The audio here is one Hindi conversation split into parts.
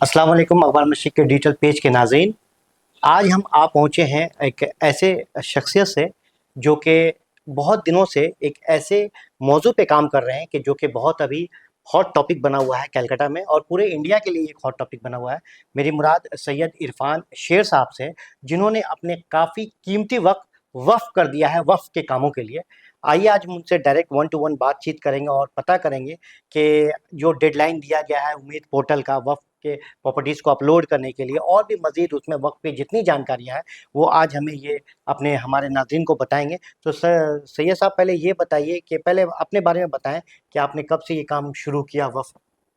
अस्सलाम वालेकुम अखबार मशरिक़ के डिजिटल पेज के नाज़रीन। आज हम आ पहुँचे हैं एक ऐसे शख्सियत से जो कि बहुत दिनों से एक ऐसे मौजू पे काम कर रहे हैं कि जो कि बहुत अभी हॉट टॉपिक बना हुआ है कलकत्ता में और पूरे इंडिया के लिए एक हॉट टॉपिक बना हुआ है। मेरी मुराद सैयद इरफान शेर साहब से, जिन्होंने अपने काफ़ी कीमती वक्त वक्फ कर दिया है वक्फ के कामों के लिए। आइए आज हम उनसे डायरेक्ट वन टू वन बातचीत करेंगे और पता करेंगे कि जो डेडलाइन दिया गया है उम्मीद पोर्टल का वक्फ के प्रॉपर्टीज़ को अपलोड करने के लिए और भी मज़ीद उसमें वक्त पे जितनी जानकारियाँ हैं वो आज हमें ये अपने हमारे नाज़रीन को बताएंगे। तो सैयद साहब, पहले ये बताइए कि पहले अपने बारे में बताएं कि आपने कब से ये काम शुरू किया, वक्फ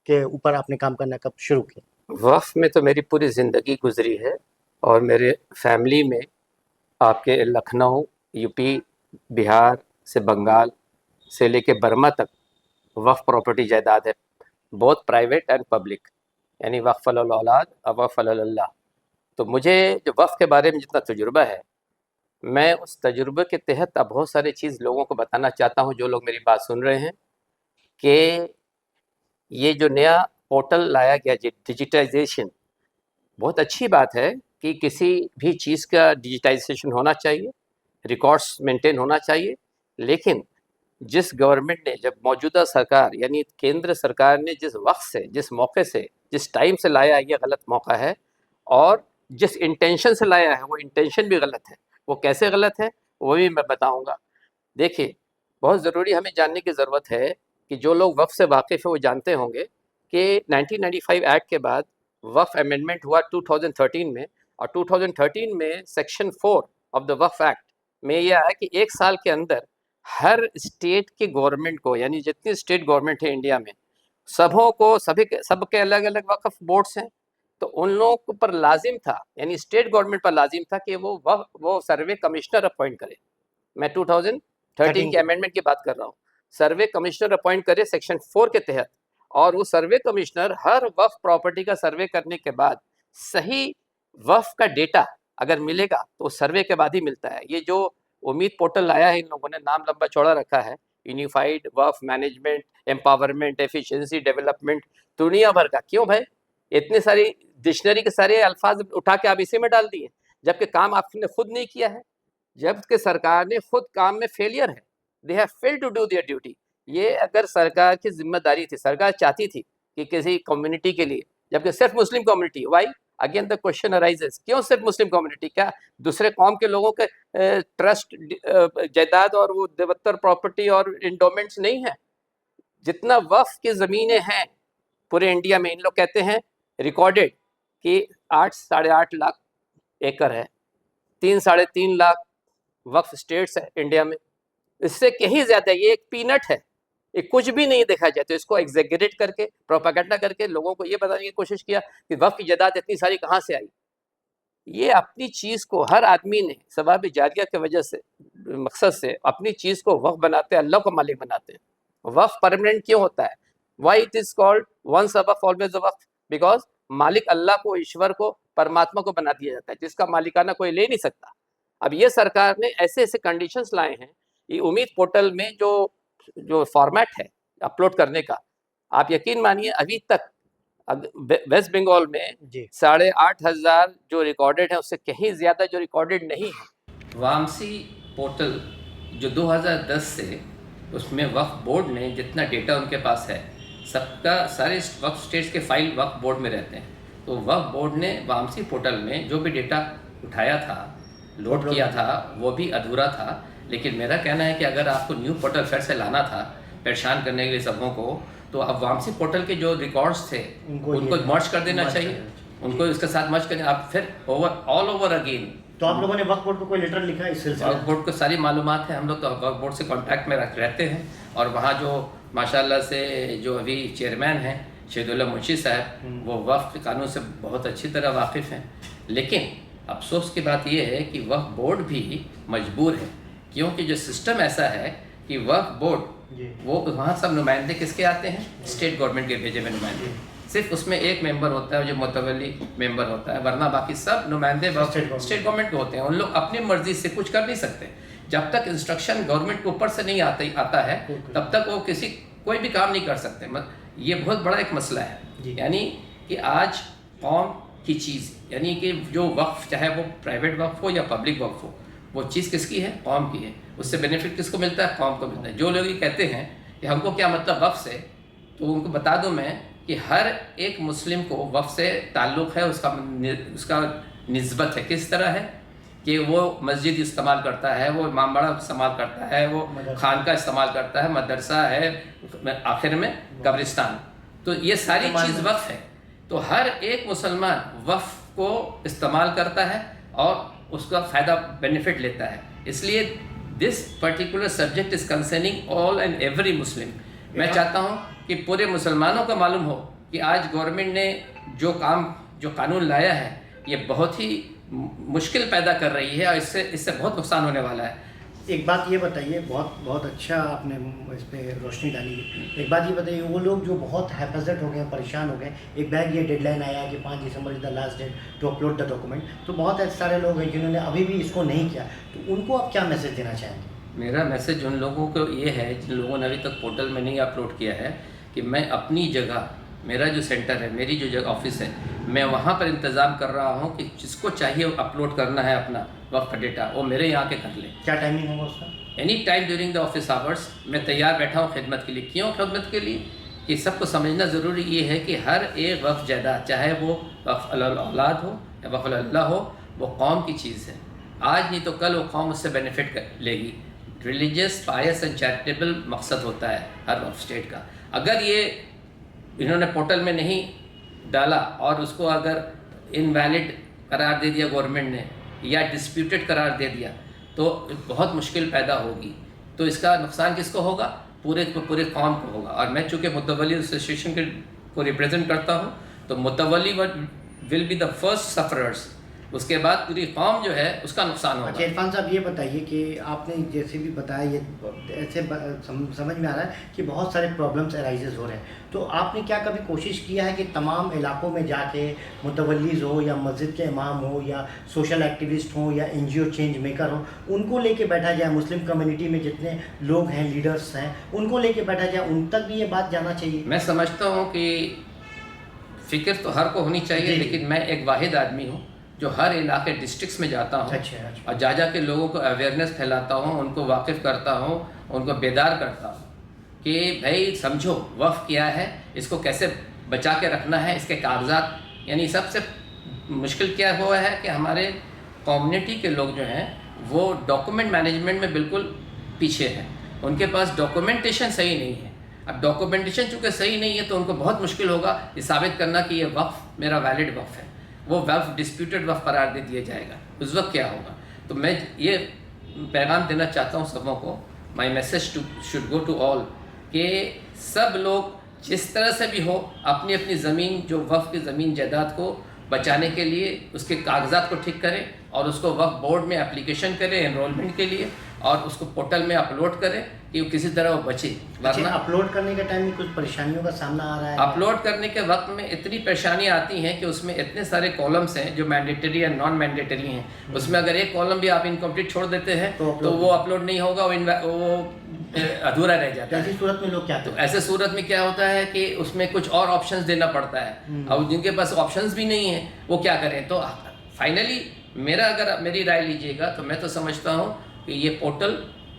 के ऊपर आपने काम करना कब शुरू किया? वक्फ में तो मेरी पूरी ज़िंदगी गुजरी है और मेरे फैमिली में आपके लखनऊ, यूपी, बिहार से बंगाल से लेके बर्मा तक वक्फ प्रॉपर्टी जायदाद है, बोथ प्राइवेट एंड पब्लिक, यानी वक्फ अल औलाद और वक्फ अल अल्लाह। तो मुझे जो वक्फ के बारे में जितना तजुर्बा है, मैं उस तजुर्बे के तहत अब बहुत सारी चीज़ लोगों को बताना चाहता हूँ, जो लोग मेरी बात सुन रहे हैं, कि ये जो नया पोर्टल लाया गया डिजिटाइजेशन, बहुत अच्छी बात है कि किसी भी चीज़ का डिजिटाइजेशन होना चाहिए, रिकॉर्ड्स मेंटेन होना चाहिए। लेकिन जिस गवर्नमेंट ने, जब मौजूदा सरकार यानी केंद्र सरकार ने जिस वक्त से, जिस मौके से, जिस टाइम से लाया, ये गलत मौका है। और जिस इंटेंशन से लाया है वो इंटेंशन भी गलत है। वो कैसे गलत है वो भी मैं बताऊंगा। देखिए, बहुत ज़रूरी हमें जानने की ज़रूरत है कि जो लोग वक्फ से वाकिफ़ है वो जानते होंगे कि 1995 एक्ट के बाद वक्फ अमेंडमेंट हुआ 2013 में, और 2013 में section 4 of the Waqf act में यह आया कि एक साल के अंदर हर स्टेट की गवर्नमेंट को, यानी जितनी स्टेट गवर्नमेंट है इंडिया में, सबों को, सबके अलग अलग वक्फ बोर्ड्स हैं, तो उन लोगों पर लाजिम था, यानी स्टेट गवर्नमेंट पर लाजिम था कि वो सर्वे कमिश्नर अपॉइंट करे। मैं 2013 के अमेंडमेंट की बात कर रहा हूँ। सर्वे कमिश्नर अपॉइंट करे सेक्शन 4 के तहत, और वो सर्वे कमिश्नर हर वक्फ प्रॉपर्टी का सर्वे करने के बाद सही वक्फ का डेटा अगर मिलेगा तो सर्वे के बाद ही मिलता है। ये जो उम्मीद पोर्टल आया है, इन लोगों ने नाम लंबा चौड़ा रखा है, यूनिफाइड वक्फ मैनेजमेंट, एम्पावरमेंट, एफिशिएंसी डेवलपमेंट, दुनिया भर का। क्यों भाई, इतने सारी डिक्शनरी के सारे अल्फाज उठा के आप इसी में डाल दिए, जबकि काम आपने खुद नहीं किया है, जबकि सरकार ने खुद काम में फेलियर है। They have failed to do their duty. ये अगर सरकार की जिम्मेदारी थी, सरकार चाहती थी कि किसी कम्युनिटी के लिए, जबकि सिर्फ Muslim community, why again the question arises, क्यों सिर्फ मुस्लिम कम्युनिटी? क्या दूसरे कौम के लोगों के ट्रस्ट, जायदाद और वो देवत्तर प्रॉपर्टी और इंडोमेंट्स नहीं है? जितना वक्फ की ज़मीनें हैं पूरे इंडिया में, इन लोग कहते हैं रिकॉर्डेड कि 8-8.5 लाख एकड़ है, 3-3.5 लाख वक्फ स्टेट्स है इंडिया में। इससे कहीं ज़्यादा, ये एक पीनट है, ये कुछ भी नहीं देखा जाए। तो इसको एग्जेगरेट करके, प्रोपागेंडा करके लोगों को ये बताने की कोशिश किया कि वक्फ की जायदाद इतनी सारी कहाँ से आई। ये अपनी चीज़ को, हर आदमी ने सवाब जारिया की वजह से, मकसद से अपनी चीज़ को वक्फ बनाते हैं, अल्लाह को मालिक बनाते हैं। वक्फ परमानेंट क्यों होता है? Why it is called once a waqf always a waqf? Because मालिक अल्लाह को, ईश्वर को, परमात्मा को बना दिया जाता है, जिसका मालिकाना कोई ले नहीं सकता। अब ये सरकार ने ऐसे ऐसे कंडीशंस लाए हैं, ये उम्मीद पोर्टल में जो जो फॉर्मेट है अपलोड करने का, आप यकीन मानिए अभी तक वेस्ट बंगाल में 8,500 जो रिकॉर्डेड है, उससे कहीं ज़्यादा जो रिकॉर्डेड नहीं है। वामसी पोर्टल जो 2010 से, उसमें वक्फ बोर्ड ने जितना डेटा उनके पास है, सबका, सारे वक्फ स्टेट्स के फाइल वक्फ बोर्ड में रहते हैं। तो वक्फ बोर्ड ने वामसी पोर्टल में जो भी डेटा उठाया था, लोड किया था, वो भी अधूरा था। लेकिन मेरा कहना है कि अगर आपको न्यू पोर्टल फिर से लाना था, परेशान करने के लिए सबों को, तो अब वामसी पोर्टल के जो रिकॉर्ड्स थे उनको मर्ज कर देना चाहिए, उनको इसके साथ मर्ज करने, आप फिर ऑल ओवर अगेन। तो आप लोगों ने वक्फ बोर्ड को कोई लेटर लिखा है इस सिलसिले में? वक्फ बोर्ड को सारी मालूमात है, हम लोग तो वक्फ बोर्ड से कांटेक्ट में रहते हैं, और वहाँ जो माशाल्लाह से जो अभी चेयरमैन हैं शहीदुल्लाह मुंशी साहब, वो वक्फ कानून से बहुत अच्छी तरह वाकिफ़ हैं। लेकिन अफसोस की बात यह है कि वक्फ बोर्ड भी मजबूर है, क्योंकि जो सिस्टम ऐसा है कि वक्फ बोर्ड, वो वहाँ सब नुमाइंदे किसके आते हैं? स्टेट गवर्नमेंट के भेजे हुए नुमाइंदे। सिर्फ उसमें एक मेंबर होता है जो मुतवल्ली मेंबर होता है, वरना बाकी सब नुमाइंदे स्टेट गवर्नमेंट के होते हैं। उन लोग अपनी मर्जी से कुछ कर नहीं सकते। जब तक इंस्ट्रक्शन गवर्नमेंट के ऊपर से नहीं आता है, तब तक वो कोई भी काम नहीं कर सकते। ये बहुत बड़ा एक मसला है। यानी कि आज कौम की चीज़, यानी कि जो वक्फ, चाहे वो प्राइवेट वक्फ हो या पब्लिक वक्फ हो, वो चीज़ किसकी है? कौम की है। उससे बेनिफिट किसको मिलता है? कौम को मिलता है। जो लोग ये कहते हैं कि हमको क्या मतलब वक्फ से, तो उनको बता दूं मैं कि हर एक मुस्लिम को वक्फ से ताल्लुक़ है, उसका निस्बत है। किस तरह है कि वो मस्जिद इस्तेमाल करता है, वो इमाम बाड़ा इस्तेमाल करता है, वो खानका इस्तेमाल करता है, मदरसा है, आखिर में कब्रिस्तान। तो ये सारी चीज़ वक्फ है। तो हर एक मुसलमान वक्फ को इस्तेमाल करता है और उसका फ़ायदा बेनिफिट लेता है। इसलिए this particular subject is concerning all and every Muslim. मैं चाहता हूँ कि पूरे मुसलमानों को मालूम हो कि आज गवर्नमेंट ने जो कानून लाया है, ये बहुत ही मुश्किल पैदा कर रही है और इससे बहुत नुकसान होने वाला है। एक बात ये बताइए, बहुत बहुत अच्छा आपने इस पर रोशनी डाली। एक बात ये बताइए, वो लोग जो बहुत हैफजट हो गए, परेशान हो गए, एक बैग ये डेडलाइन आया कि 5 December is the last date to upload the document, तो बहुत ऐसे सारे लोग हैं जिन्होंने अभी भी इसको नहीं किया, तो उनको आप क्या मैसेज देना चाहेंगे? मेरा मैसेज उन लोगों को ये है जिन लोगों ने अभी तक पोर्टल में नहीं अपलोड किया है, कि मैं अपनी जगह, मेरा जो सेंटर है, मेरी जो जगह ऑफिस है, मैं वहाँ पर इंतज़ाम कर रहा हूँ कि जिसको चाहिए अपलोड करना है अपना वक्त का डेटा, वो मेरे यहाँ के कर ले। क्या टाइमिंग होगा उसका? Any time during the office hours मैं तैयार बैठा हूँ खिदमत के लिए। क्यों खिदमत के लिए? कि सबको समझना ज़रूरी ये है कि हर एक वक्फ जायदाद, चाहे वो वक्फ औलाद हो या वक्फ अल्लाह हो, वो कौम की चीज़ है। आज नहीं तो कल वो कौम उससे बेनिफिट लेगी। रिलीजियस, पायस एंड चैरिटेबल मकसद होता है हर वक्फ स्टेट का। अगर ये इन्होंने पोर्टल में नहीं डाला और उसको अगर इनवैलिड करार दे दिया गवर्नमेंट ने, या डिस्प्यूटेड करार दे दिया, तो बहुत मुश्किल पैदा होगी। तो इसका नुकसान किसको होगा? पूरे कौम को होगा। और मैं चूँकि मुतवली एसोसिएशन को रिप्रेजेंट करता हूँ, तो मुतवली will be the first sufferers. उसके बाद पूरी कौम जो है उसका नुकसान होगा। अच्छा इरफान साहब, ये बताइए कि आपने जैसे भी बताया, ये ऐसे समझ में आ रहा है कि बहुत सारे प्रॉब्लम्स अराइजेज हो रहे हैं, तो आपने क्या कभी कोशिश किया है कि तमाम इलाकों में जाके मुतवल्लीज़ हो या मस्जिद के इमाम हो या सोशल एक्टिविस्ट हो या NGO चेंज मेकर हो, उनको लेके बैठा जाए, मुस्लिम कम्युनिटी में जितने लोग हैं, लीडर्स हैं, उनको लेके बैठा जाए, उन तक भी ये बात जाना चाहिए? मैं समझता हूँ कि फ़िक्र तो हर को होनी चाहिए, लेकिन मैं एक वाहिद आदमी हूँ जो हर इलाके डिस्ट्रिक्ट्स में जाता हूँ। अच्छा। और जा के लोगों को अवेयरनेस फैलाता हूँ, उनको वाकिफ़ करता हूँ, उनको बेदार करता हूँ कि भाई समझो वक्फ क्या है, इसको कैसे बचा के रखना है, इसके कागजात। यानी सबसे मुश्किल क्या हुआ है कि हमारे कम्युनिटी के लोग जो हैं वो डॉक्यूमेंट मैनेजमेंट में बिल्कुल पीछे हैं। उनके पास डॉक्यूमेंटेशन सही नहीं है। अब डॉक्यूमेंटेशन चूँकि सही नहीं है तो उनको बहुत मुश्किल होगा ये साबित करना कि ये वक्फ मेरा वैलिड वक्फ है। वो वक्फ डिस्प्यूटेड वक्फ करार दे दिया जाएगा, उस वक्त क्या होगा? तो मैं ये पैगाम देना चाहता हूँ सबों को, my message should go to all, कि सब लोग जिस तरह से भी हो अपनी अपनी ज़मीन, जो वक्फ की ज़मीन जायदाद को बचाने के लिए उसके कागजात को ठीक करें और उसको वक्फ बोर्ड में एप्लीकेशन करें एनरोलमेंट के लिए और उसको पोर्टल में अपलोड करें कि वो किसी तरह वो बचे। वरना अपलोड करने के टाइम में कुछ परेशानियों का सामना आ रहा है? अपलोड करने के वक्त में इतनी परेशानियाँ आती हैं कि उसमें इतने सारे कॉलम्स हैं जो मैंडेटरी या नॉन मैंडेटरी हैं। उसमें अगर एक कॉलम भी आप इनकम्प्लीट छोड़ देते हैं तो वो अपलोड नहीं होगा, वो अधूरा रह जाता है। ऐसी सूरत में लोग क्या तो ऐसे सूरत में क्या होता है कि उसमें कुछ और ऑप्शंस देना पड़ता है। और जिनके पास ऑप्शंस भी नहीं है वो क्या करें? तो फाइनली अगर मेरी राय लीजिएगा तो मैं तो समझता हूँ कि ये पोर्टल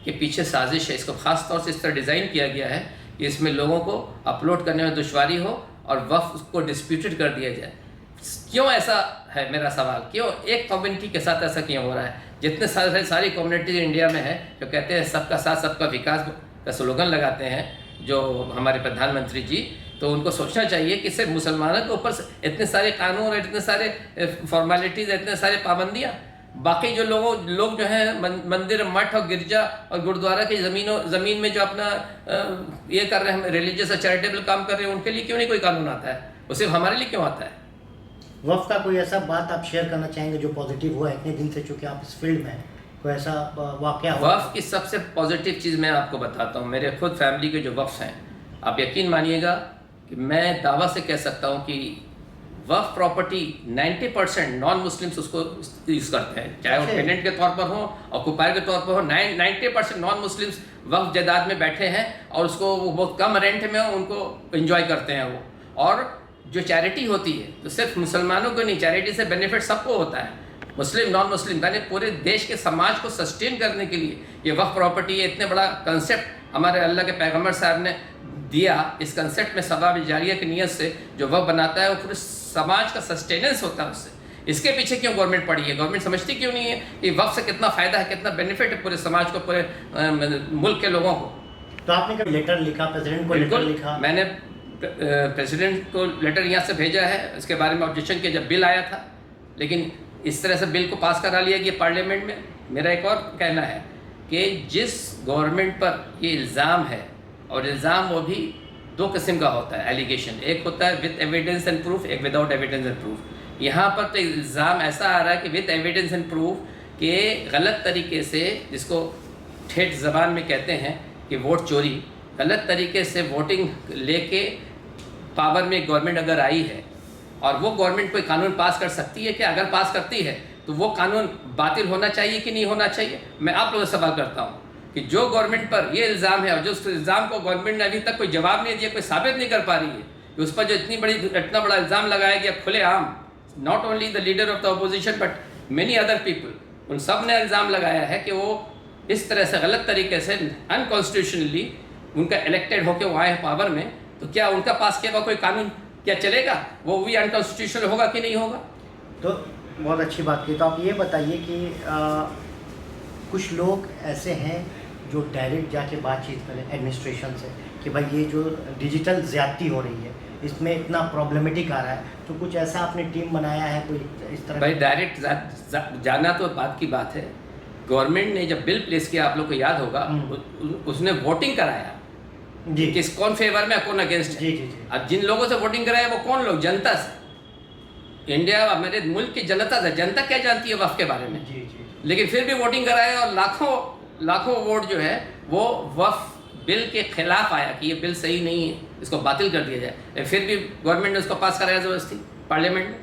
के पीछे साजिश है। इसको ख़ास तौर से इस तरह डिज़ाइन किया गया है कि इसमें लोगों को अपलोड करने में दुश्वारी हो और वक्फ उसको डिस्प्यूटेड कर दिया जाए। क्यों ऐसा है मेरा सवाल, क्यों एक कम्युनिटी के साथ ऐसा क्यों हो रहा है? जितने सारी कम्युनिटीज इंडिया में है जो कहते हैं सबका साथ सबका विकास का स्लोगन लगाते हैं जो हमारे प्रधानमंत्री जी, तो उनको सोचना चाहिए कि सिर्फ मुसलमानों के ऊपर इतने सारे कानून और इतने सारे फॉर्मेलिटीज़, इतने सारे पाबंदियाँ, बाकी जो लोग जो हैं मंदिर, मठ और गिरजा और गुरुद्वारा की ज़मीन में जो अपना ये कर रहे हैं, रिलीजियस और चैरिटेबल काम कर रहे हैं, उनके लिए क्यों नहीं कोई कानून आता है? वो सिर्फ हमारे लिए क्यों आता है? वक्फ का कोई ऐसा बात आप शेयर करना चाहेंगे जो पॉजिटिव हुआ इतने दिन से, चूँकि आप इस फील्ड में हैं, कोई ऐसा वाक़या हुआ? वक्फ की सबसे पॉजिटिव चीज़ मैं आपको बताता हूँ। मेरे खुद फैमिली के जो वक्फ हैं, आप यकीन मानिएगा कि मैं दावा से कह सकता हूँ कि वक्फ प्रॉपर्टी 90% नॉन मुस्लिम्स उसको यूज़ करते हैं, चाहे वो टेनेंट के तौर पर हो, ऑक्यूपायर के तौर पर हो। 90% नॉन मुस्लिम्स वक्फ जायदाद में बैठे हैं और उसको वो बहुत कम रेंट में उनको एंजॉय करते हैं वो। और जो चैरिटी होती है तो सिर्फ मुसलमानों को नहीं, चैरिटी से बेनिफिट सबको होता है, मुस्लिम नॉन मुस्लिम, यानी पूरे देश के समाज को सस्टेन करने के लिए ये वक्फ प्रॉपर्टी है। इतने बड़ा कंसेप्ट हमारे अल्लाह के पैगम्बर साहब ने दिया। इस कंसेप्ट में सवाब जारिया की नीयत से जो वक्फ बनाता है वो पूरे समाज का सस्टेनेंस होता है उससे। इसके पीछे क्यों गवर्नमेंट पड़ी है? गवर्नमेंट समझती क्यों नहीं है कि वक्फ से कितना फ़ायदा है, कितना बेनिफिट है पूरे समाज को, पूरे मुल्क के लोगों को। तो आपने कभी लेटर लिखा, प्रेसिडेंट को लेटर लिखा? मैंने प्रेसिडेंट को लेटर यहाँ से भेजा है, इसके बारे में ऑब्जेक्शन किया जब बिल आया था, लेकिन इस तरह से बिल को पास करा लिया गया पार्लियामेंट में। मेरा एक और कहना है कि जिस गवर्नमेंट पर ये इल्ज़ाम है, और इल्ज़ाम वो भी दो किस्म का होता है, एलिगेशन, एक होता है विद एविडेंस एंड प्रूफ, एक विदाउट एविडेंस एंड प्रूफ। यहाँ पर तो इल्ज़ाम ऐसा आ रहा है कि विद एविडेंस एंड प्रूफ के गलत तरीके से, जिसको ठेठ ज़बान में कहते हैं कि वोट चोरी, गलत तरीके से वोटिंग लेके पावर में गवर्नमेंट अगर आई है और वो गवर्नमेंट कोई कानून पास कर सकती है कि अगर पास करती है तो वो कानून बातिल होना चाहिए कि नहीं होना चाहिए? मैं आप लोगों से सवाल करता हूँ कि जो गवर्नमेंट पर ये इल्ज़ाम है और जो उस इल्ज़ाम को गवर्नमेंट ने अभी तक कोई जवाब नहीं दिया, कोई साबित नहीं कर पा रही है कि उस पर जो इतना बड़ा इल्ज़ाम लगाया गया खुलेआम, not only the leader of the opposition but many other people, उन सब ने इल्ज़ाम लगाया है कि वो इस तरह से गलत तरीके से अनकॉन्स्टिट्यूशनली उनका इलेक्टेड होकर वो आए हैं पावर में, तो क्या उनका पास किया हुआ कोई कानून क्या चलेगा? वो भी अनकॉन्स्टिट्यूशनल होगा कि नहीं होगा? तो बहुत अच्छी बात की। तो आप ये बताइए कि कुछ लोग ऐसे हैं जो डायरेक्ट जाके बातचीत करें एडमिनिस्ट्रेशन से कि भाई ये जो डिजिटल ज़्यादती हो रही है इसमें इतना प्रॉब्लमेटिक आ रहा है, तो कुछ ऐसा आपने टीम बनाया है कोई इस तरह? भाई डायरेक्ट जाना तो बात की बात है। गवर्नमेंट ने जब बिल प्लेस किया, आप लोग को याद होगा, उसने वोटिंग कराया जी, किस कौन फेवर में कौन अगेंस्ट है। जी जी जी। अब जिन लोगों से वोटिंग कराया वो कौन लोग? जनता से, इंडिया मेरे मुल्क की जनता से। जनता क्या जानती है वक्फ के बारे में? जी जी। लेकिन फिर भी वोटिंग कराया और लाखों वोट जो है वो वक्फ बिल के खिलाफ आया कि ये बिल सही नहीं है, इसको बातिल कर दिया जाए। फिर भी गवर्नमेंट ने उसको पास कराया ज़बरदस्ती पार्लियामेंट में।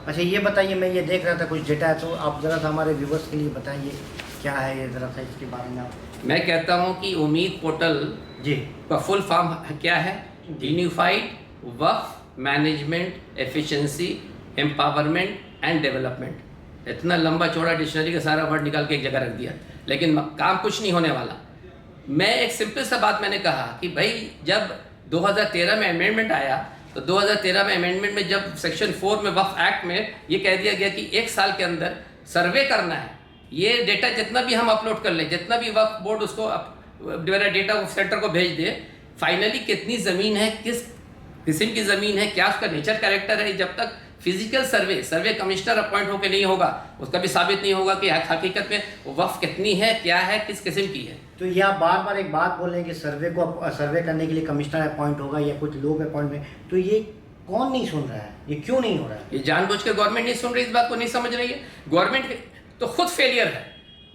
अच्छा ये बताइए, मैं ये देख रहा था कुछ डेटा है, तो आप ज़रा सा हमारे व्यूवर्स के लिए बताइए क्या है ये, ज़रा सा इसके बारे में आप। मैं कहता हूँ कि उम्मीद पोर्टल जी का फुल फॉर्म क्या है? Unified Waqf management efficiency empowerment and development. इतना लंबा चौड़ा डिक्शनरी का सारा वर्ड निकाल के एक जगह रख दिया, लेकिन काम कुछ नहीं होने वाला। मैं एक सिंपल सा बात मैंने कहा कि भाई जब 2013 में अमेंडमेंट आया, तो 2013 में अमेंडमेंट में जब सेक्शन 4 में वक्फ एक्ट में ये कह दिया गया कि 1 साल के अंदर सर्वे करना है, ये डेटा जितना भी हम अपलोड कर लें, जितना भी वक्फ बोर्ड उसको मेरा डेटा सेंटर को भेज दे, फाइनली कितनी ज़मीन है, किस किस्म की ज़मीन है, क्या उसका नेचर कैरेक्टर है, जब तक फिजिकल सर्वे कमिश्नर अपॉइंट होकर नहीं होगा उसका भी साबित नहीं होगा कि हकीकत में वक्फ कितनी है, क्या है, किस किस्म की है। तो ये आप बार बार एक बात बोल रहे हैं कि सर्वे करने के लिए कमिश्नर अपॉइंट होगा या कुछ लोग अपॉइंट में, तो ये कौन नहीं सुन रहा है? ये क्यों नहीं हो रहा है? ये जानबूझकर गवर्नमेंट नहीं सुन रही, इस बात को नहीं समझ रही है। गवर्नमेंट तो खुद फेलियर है,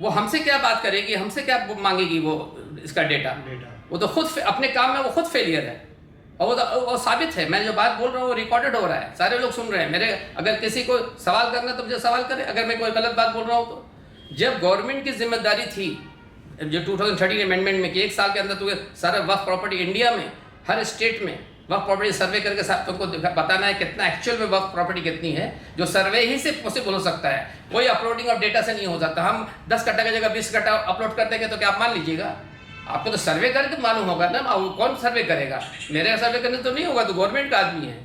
वो हमसे क्या बात करेगी, हमसे क्या मांगेगी वो इसका डेटा? वो तो खुद अपने काम में वो खुद फेलियर है, और वो साबित है। मैं जो बात बोल रहा हूँ वो रिकॉर्डेड हो रहा है, सारे लोग सुन रहे हैं मेरे। अगर किसी को सवाल करना तो मुझे सवाल करे, अगर मैं कोई गलत बात बोल रहा हूँ तो। जब गवर्नमेंट की जिम्मेदारी थी जो 2013 अमेंडमेंट में कि 1 साल के अंदर तुम्हें सारा वक्फ प्रॉपर्टी इंडिया में हर स्टेट में वक्फ प्रॉपर्टी सर्वे करके तुमको बताना है कितना एक्चुअल में वक्फ प्रॉपर्टी कितनी है, जो सर्वे ही से पॉसिबल हो सकता है, कोई अपलोडिंग ऑफ डेटा से नहीं हो सकता। हम 10 कट्टा की जगह 20 कट्टा अपलोड कर देंगे तो क्या आप मान लीजिएगा? आपको तो सर्वे करके तो मालूम होगा ना, वो कौन सर्वे करेगा? मेरे सर्वे करने तो नहीं होगा, तो गवर्नमेंट का आदमी है,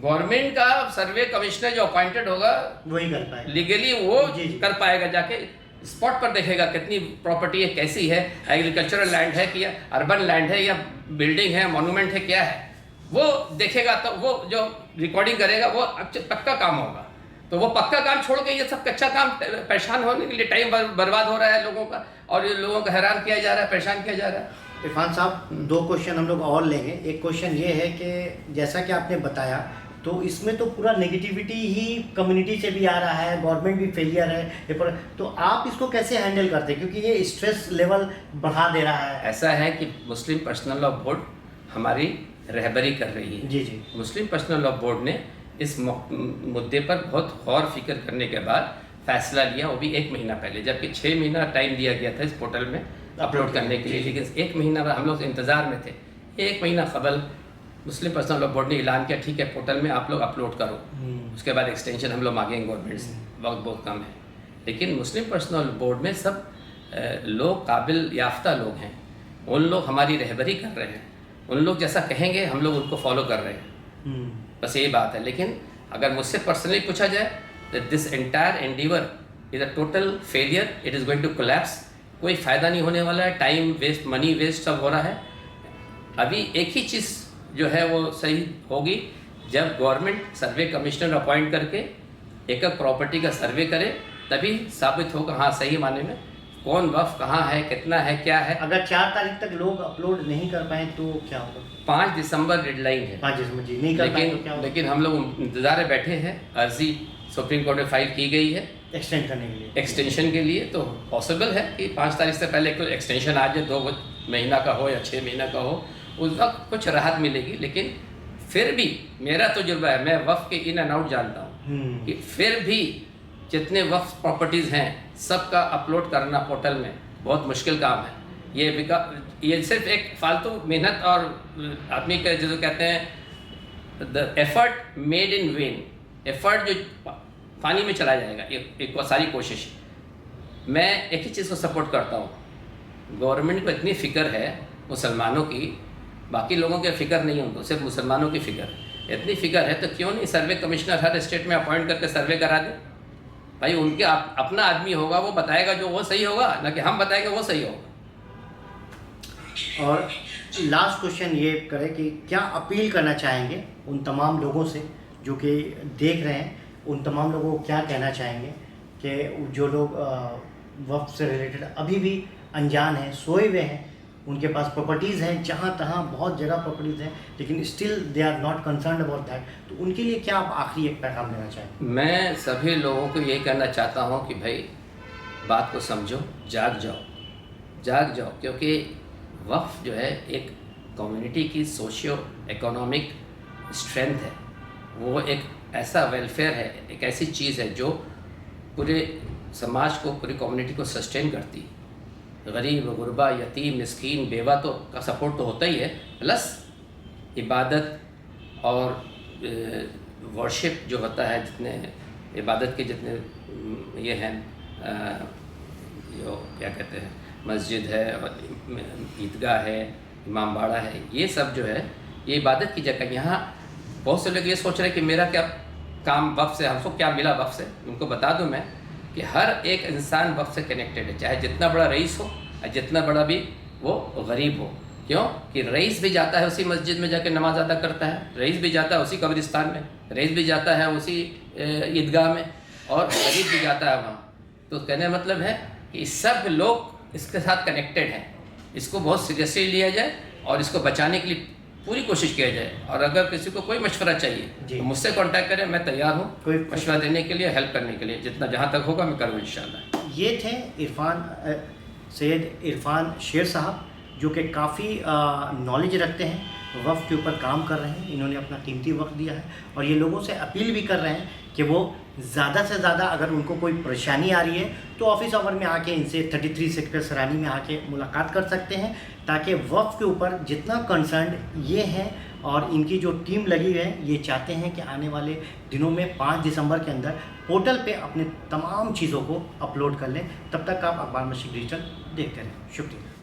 गवर्नमेंट का सर्वे कमिश्नर जो अपॉइंटेड होगा वही कर पाएगा लीगली, वो कर पाएगा, जाके स्पॉट पर देखेगा कितनी प्रॉपर्टी है, कैसी है, एग्रीकल्चरल लैंड है कि या अर्बन लैंड है या बिल्डिंग है, मॉन्यूमेंट है, क्या है, वो देखेगा। तो वो जो रिकॉर्डिंग करेगा वो पक्का काम होगा। तो वो पक्का काम छोड़ के ये सब कच्चा काम, परेशान होने के लिए टाइम बर्बाद हो रहा है लोगों का, और ये लोगों को हैरान किया जा रहा है, परेशान किया जा रहा है। इरफान साहब 2 क्वेश्चन हम लोग और लेंगे। एक क्वेश्चन ये है कि जैसा कि आपने बताया तो इसमें तो पूरा नेगेटिविटी ही कम्युनिटी से भी आ रहा है, गवर्नमेंट भी फेलियर है, तो आप इसको कैसे हैंडल करते हैं? क्योंकि ये स्ट्रेस लेवल बढ़ा दे रहा है। ऐसा है कि मुस्लिम पर्सनल लॉ बोर्ड हमारी रहबरी कर रही है। जी जी। मुस्लिम पर्सनल लॉ बोर्ड ने इस मुद्दे पर बहुत गौर फिक्र करने के बाद फैसला लिया, वो भी 1 महीना पहले, जबकि 6 महीना टाइम दिया गया था इस पोर्टल में अपलोड करने के लिए, लेकिन 1 महीना हम लोग इंतज़ार में थे। 1 महीना कबल मुस्लिम पर्सनल लॉ बोर्ड ने ऐलान किया ठीक है पोर्टल में आप लोग अपलोड करो, उसके बाद एक्सटेंशन हम लोग मांगेंगे गवर्नमेंट से, वक्त बहुत कम है। लेकिन मुस्लिम पर्सनल बोर्ड में सब लोग काबिल याफ्ता लोग हैं, उन लोग हमारी रहबरी कर रहे हैं, उन लोग जैसा कहेंगे हम लोग उनको फॉलो कर रहे हैं, बस यही बात है। लेकिन अगर मुझसे पर्सनली पूछा जाए this entire endeavour is a total failure, it is going to collapse, कोई फ़ायदा नहीं होने वाला है, टाइम वेस्ट, मनी वेस्ट सब हो रहा है। अभी एक ही चीज़ जो है वो सही होगी, जब गवर्नमेंट सर्वे कमिश्नर अपॉइंट करके एक प्रॉपर्टी का सर्वे करे, तभी साबित होगा हाँ सही माने में कौन वक्फ कहाँ है, कितना है, क्या है। अगर 4 तारीख तक लोग अपलोड नहीं कर पाए तो क्या होगा? 5 दिसंबर डेडलाइन है। 5 दिसंबर जी नहीं कर पाए तो क्या होगा? लेकिन हम लोग इंतज़ार में बैठे हैं, अर्जी सुप्रीम कोर्ट में फाइल की गई है एक्सटेंड करने के लिए, एक्सटेंशन के लिए। तो पॉसिबल है कि 5 तारीख से पहले कोई एक्सटेंशन आ जाए, 2 महीना का हो या 6 महीना का हो, उस वक्त कुछ राहत मिलेगी। लेकिन फिर भी मेरा तजुर्बा है, मैं वक्फ के इन एंड आउट जानता हूँ कि फिर भी जितने वक्फ प्रॉपर्टीज़ हैं सबका अपलोड करना पोर्टल में बहुत मुश्किल काम है। ये सिर्फ एक फालतू मेहनत और आदमी का जो कहते हैं the effort made in when, effort जो पानी में चला जाएगा, एक सारी कोशिश। मैं एक ही चीज़ को सपोर्ट करता हूँ, गवर्नमेंट को इतनी फ़िक्र है मुसलमानों की, बाकी लोगों की फ़िक्र नहीं है उनको, सिर्फ मुसलमानों की फ़िक्र है। इतनी फ़िक्र है तो क्यों नहीं सर्वे कमिश्नर हर स्टेट में अपॉइंट करके सर्वे करा दे भाई, उनके अपना आदमी होगा, वो बताएगा जो वो सही होगा, ना कि हम बताएंगे वो सही होगा। और लास्ट क्वेश्चन ये करें कि क्या अपील करना चाहेंगे उन तमाम लोगों से जो कि देख रहे हैं, उन तमाम लोगों को क्या कहना चाहेंगे कि जो लोग वक्फ से रिलेटेड अभी भी अनजान हैं, सोए हुए हैं, उनके पास प्रॉपर्टीज़ हैं जहाँ तहाँ बहुत जगह प्रॉपर्टीज़ हैं, लेकिन still they are not concerned about that, तो उनके लिए क्या आप आखिरी एक पैगाम देना चाहेंगे? मैं सभी लोगों को ये कहना चाहता हूँ कि भाई बात को समझो, जाग जाओ, क्योंकि वक्फ जो है एक कम्युनिटी की सोशियो इकोनॉमिक स्ट्रेंथ है, वो एक ऐसा वेलफेयर है, एक ऐसी चीज़ है जो पूरे समाज को, पूरी कम्युनिटी को सस्टेन करती है। गरीब, गुरबा, यतीम, मिस्कीन, बेवा तो का सपोर्ट तो होता ही है, प्लस इबादत और वर्शिप जो होता है, जितने इबादत के जितने ये हैं जो क्या कहते हैं, मस्जिद है और ईदगाह है, इमाम बाड़ा है, ये सब जो है ये इबादत की जगह। यहाँ बहुत से लोग ये सोच रहे हैं कि मेरा क्या काम वक्फ से, हमको क्या मिला वक्फ से। उनको बता दूं मैं कि हर एक इंसान वक्फ से कनेक्टेड है, चाहे जितना बड़ा रईस हो और जितना बड़ा भी वो गरीब हो। क्यों कि रईस भी जाता है उसी मस्जिद में जाकर नमाज अदा करता है, रईस भी जाता है उसी कब्रिस्तान में, रईस भी जाता है उसी ईदगाह में, और गरीब भी जाता है वहाँ। तो कहने का मतलब है कि सब लोग इसके साथ कनेक्टेड हैं, इसको बहुत सीरियसली लिया जाए और इसको बचाने के लिए पूरी कोशिश किया जाए। और अगर किसी को कोई मशवरा चाहिए तो मुझसे कांटेक्ट करें, मैं तैयार हूँ कोई मशवरा देने के लिए, हेल्प करने के लिए, जितना जहाँ तक होगा मैं करूँ इंशाल्लाह। ये थे सैयद इरफान शेर साहब, जो कि काफ़ी नॉलेज रखते हैं, वक्फ के ऊपर काम कर रहे हैं। इन्होंने अपना कीमती वक्त दिया है और ये लोगों से अपील भी कर रहे हैं कि वो ज़्यादा से ज़्यादा अगर उनको कोई परेशानी आ रही है तो ऑफिस आवर में आके इनसे 33 सेक्टर सरानी में आके मुलाकात कर सकते हैं, ताकि वक्फ के ऊपर जितना कंसर्न ये हैं और इनकी जो टीम लगी हुई है, ये चाहते हैं कि आने वाले दिनों में 5 दिसंबर के अंदर पोर्टल पे अपने तमाम चीज़ों को अपलोड कर लें। तब तक आप अखबार मशीक डिजिटल देखते रहें। शुक्रिया।